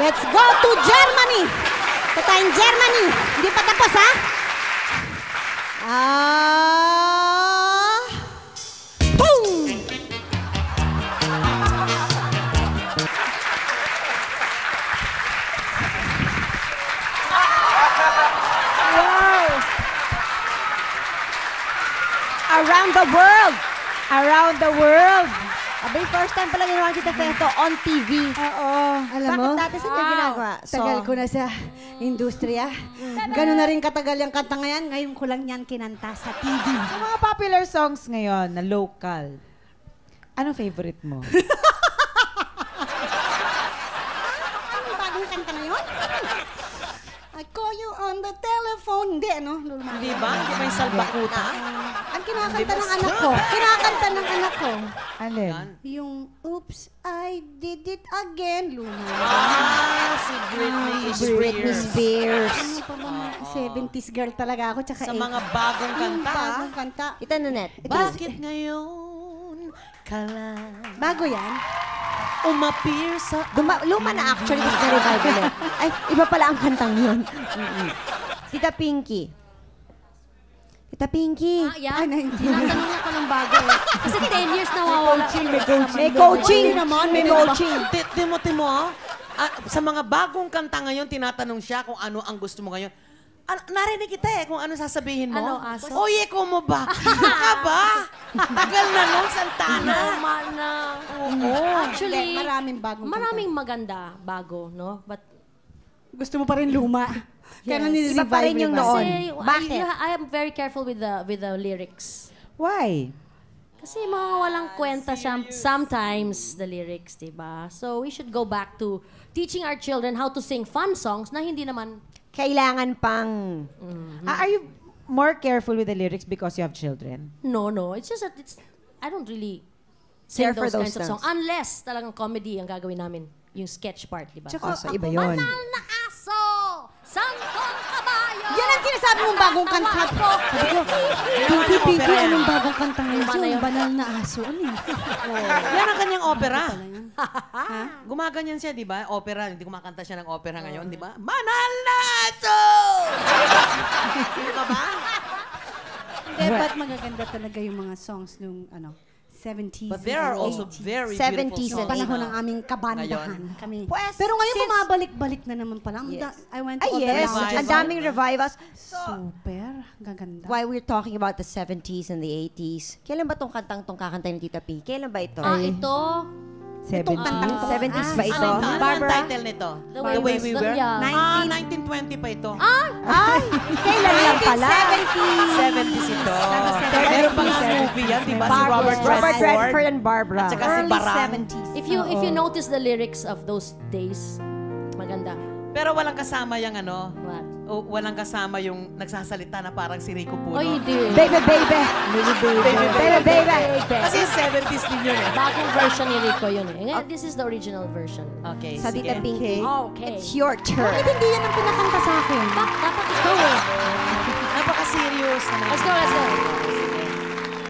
Let's go to Germany! Ito tayong Germany. Hindi pa tapos, ha? Boom! Wow! Around the world! Around the world! Abay, first time pala ginawa kita Festo on TV. Oo. Alam mo? Bakit dati saan ka ginagawa? Tagal ko na sa industriya. Ganun na rin katagal yung kanta ngayon. Ngayon ko lang yan kinanta sa TV. Sa mga popular songs ngayon na local, anong favorite mo? Anong bagong kanta na yun? I call you on the telephone. Hindi, ano? Hindi ba? Hindi ba yung salbakuta? Ang kinakanta ng anak ko. Kinakanta ng anak ko. Alin? Yung, oops, I did it again. Luma. Si Britney Britney Spears. Spears. Ano pa ba mga 70s girl talaga ako, tsaka Sa mga bagong kanta. bagong kanta. Ito na net. Bakit ngayon ka lang Bago yan. umapir sa... Luma na actually, kasi na-revival eh. Ay, iba pala ang kantang yun. Tita Pinky. Tita Pinky. Yeah. Ay, naintindihan. Tinatanong ako ng bago eh. Kasi 10 years na wawala. May coaching naman, may coaching. Timo, sa mga bagong kanta ngayon, tinatanong siya kung ano ang gusto mo ngayon. Narinig kita eh, kung ano sasabihin mo. Ano, aso? Oye, kumo ba? Ka ba? Tagal na nun, Santana. Tama na. Oo. Actually, Maraming bagong maraming maganda, bago, no? But Gusto mo pa rin luma. Kaya Yes. Iba pa rin yung noon. kasi Bakit? I am very careful with the lyrics. Why? Kasi mga walang kwenta siya sometimes, the lyrics, diba? So we should go back to teaching our children how to sing fun songs na hindi naman... Kailangan pang... Are you more careful with the lyrics because you have children? No. It's just that I don't really sing Care for those those kinds of songs. songs. Unless talagang comedy ang gagawin namin. Yung sketch part, diba? Oh, so iba yun. Banal na aso! Sangkong kabayo! Yan ang sinasabi mong bagong kanta. Pinky, Pinky, anong bagong kanta ngayon? Ano yun? Yung banal na aso. Ano yun? Yan ang kanyang opera. Gumaganyan siya, di ba? Opera. Hindi kumakanta siya ng opera ngayon, di ba? Banal na aso! Di ba ba? Hindi, ba't magaganda talaga yung mga songs nung, 70s. But there are also 80s. very 70s beautiful and songs. Panahon na- ng aming kabandahan. Ngayon. Kami. Pues, Pero ngayon since- bumabalik-balik na naman pala. Yes. I went to Ay, all the yes. lounges. Ang daming revivals. Super. Gaganda. Why we're talking about the 70s and the 80s. Kailan ba tong kantang kantay ni Tita P? Kailan ba ito? Ito, 70s. 70s ba ito? Ano ang title nito? The The Way We Were? Yeah. 1920 pa ito. Ay, kailan lang pala? 70s ito. Meron pa nga movie yan, di ba? Si Robert Robert Redford. Redford and Barbara. At saka si Early Barang. 70s. if you notice the lyrics of those days, maganda. Pero walang kasama yung What? walang kasama yung nagsasalita na parang si Rico Puno. Oh, you did. Baby, baby. Baby, baby. Kasi 70s din yun eh. Bagong version ni Rico yun eh. This is the original version. Okay, Sa Tita sige. Pinky. Okay. It's your turn. Bakit hindi yan ang pinakanta sa akin? Dapat ikaw eh. Napaka-serious naman. Let's go, let's go.